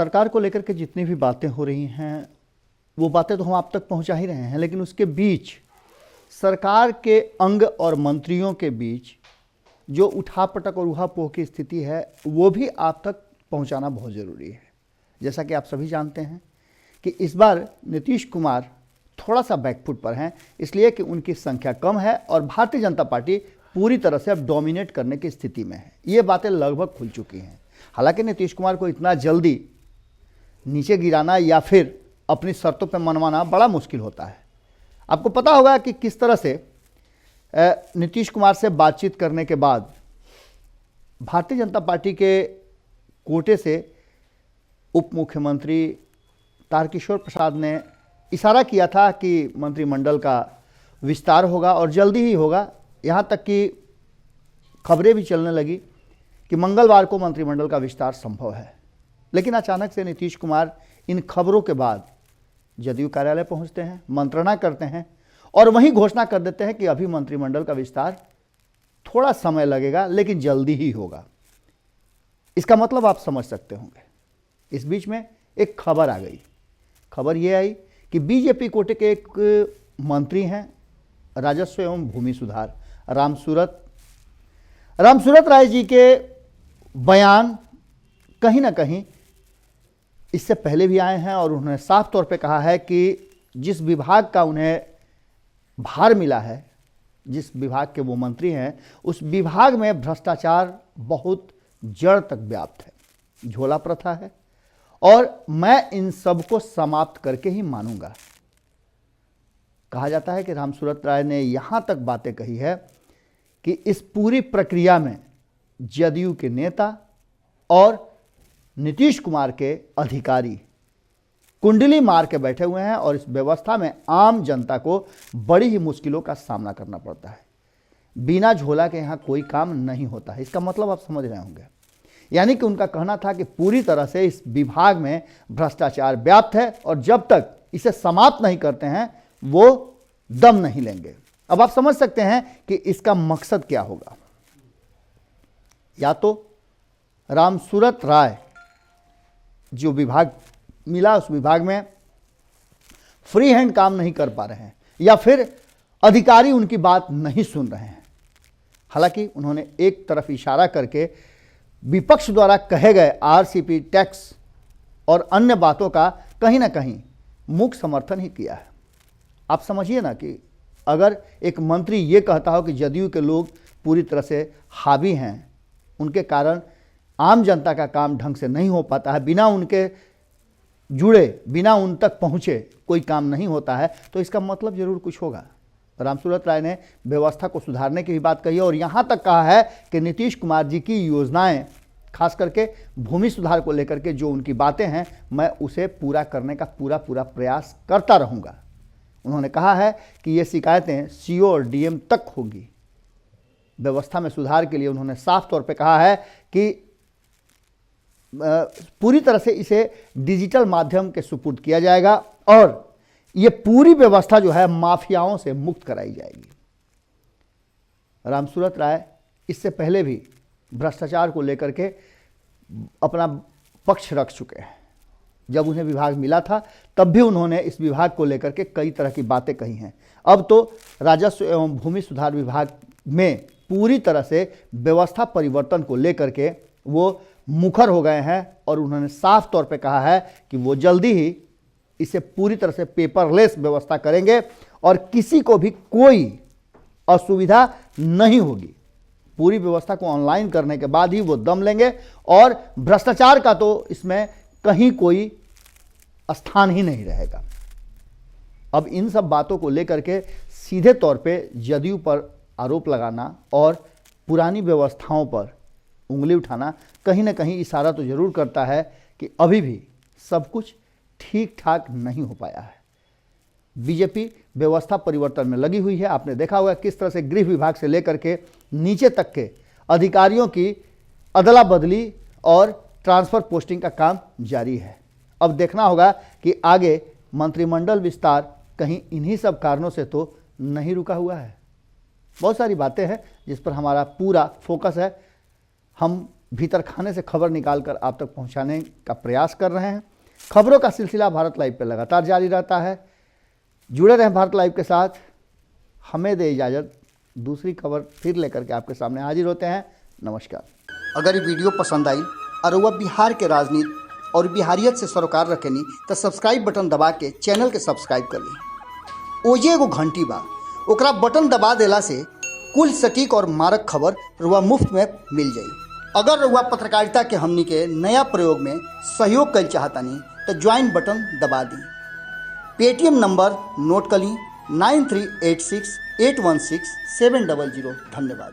सरकार को लेकर के जितनी भी बातें हो रही हैं वो बातें तो हम आप तक पहुंचा ही रहे हैं, लेकिन उसके बीच सरकार के अंग और मंत्रियों के बीच जो उठापटक और उहापोह की स्थिति है वो भी आप तक पहुंचाना बहुत ज़रूरी है। जैसा कि आप सभी जानते हैं कि इस बार नीतीश कुमार थोड़ा सा बैकफुट पर हैं, इसलिए कि उनकी संख्या कम है और भारतीय जनता पार्टी पूरी तरह से अब डोमिनेट करने की स्थिति में है। ये बातें लगभग खुल चुकी हैं। हालांकि नीतीश कुमार को इतना जल्दी नीचे गिराना या फिर अपनी शर्तों पर मनवाना बड़ा मुश्किल होता है। आपको पता होगा कि किस तरह से नीतीश कुमार से बातचीत करने के बाद भारतीय जनता पार्टी के कोटे से उप मुख्यमंत्री तारकिशोर प्रसाद ने इशारा किया था कि मंत्रिमंडल का विस्तार होगा और जल्दी ही होगा। यहाँ तक कि खबरें भी चलने लगी कि मंगलवार को मंत्रिमंडल का विस्तार संभव है। लेकिन अचानक से नीतीश कुमार इन खबरों के बाद जदयू कार्यालय पहुंचते हैं, मंत्रणा करते हैं और वहीं घोषणा कर देते हैं कि अभी मंत्रिमंडल का विस्तार थोड़ा समय लगेगा लेकिन जल्दी ही होगा। इसका मतलब आप समझ सकते होंगे। इस बीच में एक खबर आ गई। खबर ये आई कि बीजेपी कोटे के एक मंत्री हैं राजस्व एवं भूमि सुधार रामसूरत राय जी के बयान कहीं ना कहीं इससे पहले भी आए हैं और उन्होंने साफ तौर पे कहा है कि जिस विभाग का उन्हें भार मिला है, जिस विभाग के वो मंत्री हैं, उस विभाग में भ्रष्टाचार बहुत जड़ तक व्याप्त है, झोला प्रथा है और मैं इन सब को समाप्त करके ही मानूंगा। कहा जाता है कि रामसूरत राय ने यहाँ तक बातें कही है कि इस पूरी प्रक्रिया में जदयू के नेता और नीतीश कुमार के अधिकारी कुंडली मार के बैठे हुए हैं और इस व्यवस्था में आम जनता को बड़ी ही मुश्किलों का सामना करना पड़ता है। बिना झोला के यहाँ कोई काम नहीं होता है। इसका मतलब आप समझ रहे होंगे। यानी कि उनका कहना था कि पूरी तरह से इस विभाग में भ्रष्टाचार व्याप्त है और जब तक इसे समाप्त नहीं करते हैं वो दम नहीं लेंगे। अब आप समझ सकते हैं कि इसका मकसद क्या होगा। या तो रामसूरत राय जो विभाग मिला उस विभाग में फ्री हैंड काम नहीं कर पा रहे हैं या फिर अधिकारी उनकी बात नहीं सुन रहे हैं। हालांकि उन्होंने एक तरफ इशारा करके विपक्ष द्वारा कहे गए आरसीपी टैक्स और अन्य बातों का कहीं ना कहीं मुख्य समर्थन ही किया है। आप समझिए ना कि अगर एक मंत्री ये कहता हो कि जदयू के लोग पूरी तरह से हावी हैं, उनके कारण आम जनता का काम ढंग से नहीं हो पाता है, बिना उनके जुड़े, बिना उन तक पहुँचे कोई काम नहीं होता है, तो इसका मतलब ज़रूर कुछ होगा। रामसूरत राय ने व्यवस्था को सुधारने की भी बात कही और यहाँ तक कहा है कि नीतीश कुमार जी की योजनाएं, खास करके भूमि सुधार को लेकर के जो उनकी बातें हैं, मैं उसे पूरा करने का पूरा प्रयास करता रहूँगा। उन्होंने कहा है कि ये शिकायतें सीओ और डीएम तक होगी। व्यवस्था में सुधार के लिए उन्होंने साफ तौर पे कहा है कि पूरी तरह से इसे डिजिटल माध्यम के सुपुर्द किया जाएगा और ये पूरी व्यवस्था जो है माफियाओं से मुक्त कराई जाएगी। रामसूरत राय इससे पहले भी भ्रष्टाचार को लेकर के अपना पक्ष रख चुके हैं। जब उन्हें विभाग मिला था तब भी उन्होंने इस विभाग को लेकर के कई तरह की बातें कही हैं। अब तो राजस्व एवं भूमि सुधार विभाग में पूरी तरह से व्यवस्था परिवर्तन को लेकर के वो मुखर हो गए हैं और उन्होंने साफ तौर पे कहा है कि वो जल्दी ही इसे पूरी तरह से पेपरलेस व्यवस्था करेंगे और किसी को भी कोई असुविधा नहीं होगी। पूरी व्यवस्था को ऑनलाइन करने के बाद ही वो दम लेंगे और भ्रष्टाचार का तो इसमें कहीं कोई स्थान ही नहीं रहेगा। अब इन सब बातों को लेकर के सीधे तौर पे जदयू पर आरोप लगाना और पुरानी व्यवस्थाओं पर उंगली उठाना कहीं ना कहीं इशारा तो जरूर करता है कि अभी भी सब कुछ ठीक ठाक नहीं हो पाया है। बीजेपी व्यवस्था परिवर्तन में लगी हुई है। आपने देखा होगा किस तरह से गृह विभाग से लेकर के नीचे तक के अधिकारियों की अदला बदली और ट्रांसफर पोस्टिंग का काम जारी है। अब देखना होगा कि आगे मंत्रिमंडल विस्तार कहीं इन्हीं सब कारणों से तो नहीं रुका हुआ है। बहुत सारी बातें हैं जिस पर हमारा पूरा फोकस है। हम भीतर खाने से खबर निकालकर आप तक पहुंचाने का प्रयास कर रहे हैं। खबरों का सिलसिला भारत लाइव पर लगातार जारी रहता है। जुड़े रहें भारत लाइव के साथ। हमें दे इजाज़त, दूसरी खबर फिर लेकर के आपके सामने हाजिर होते हैं। नमस्कार। अगर ये वीडियो पसंद आई और वह बिहार के राजनीति और बिहारियत से सरोकार रखेनी तो सब्सक्राइब बटन दबा के चैनल के सब्सक्राइब कर ली। ओजे एगो घंटी बा, ओकरा बटन दबा देला से कुल सटीक और मारक खबर रुआ मुफ्त में मिल जाई। अगर रुआ पत्रकारिता के हमनी के नया प्रयोग में सहयोग कर चाहतानी तो ज्वाइन बटन दबा दी। पेटीएम नंबर नोट कर ली 9386816700। धन्यवाद।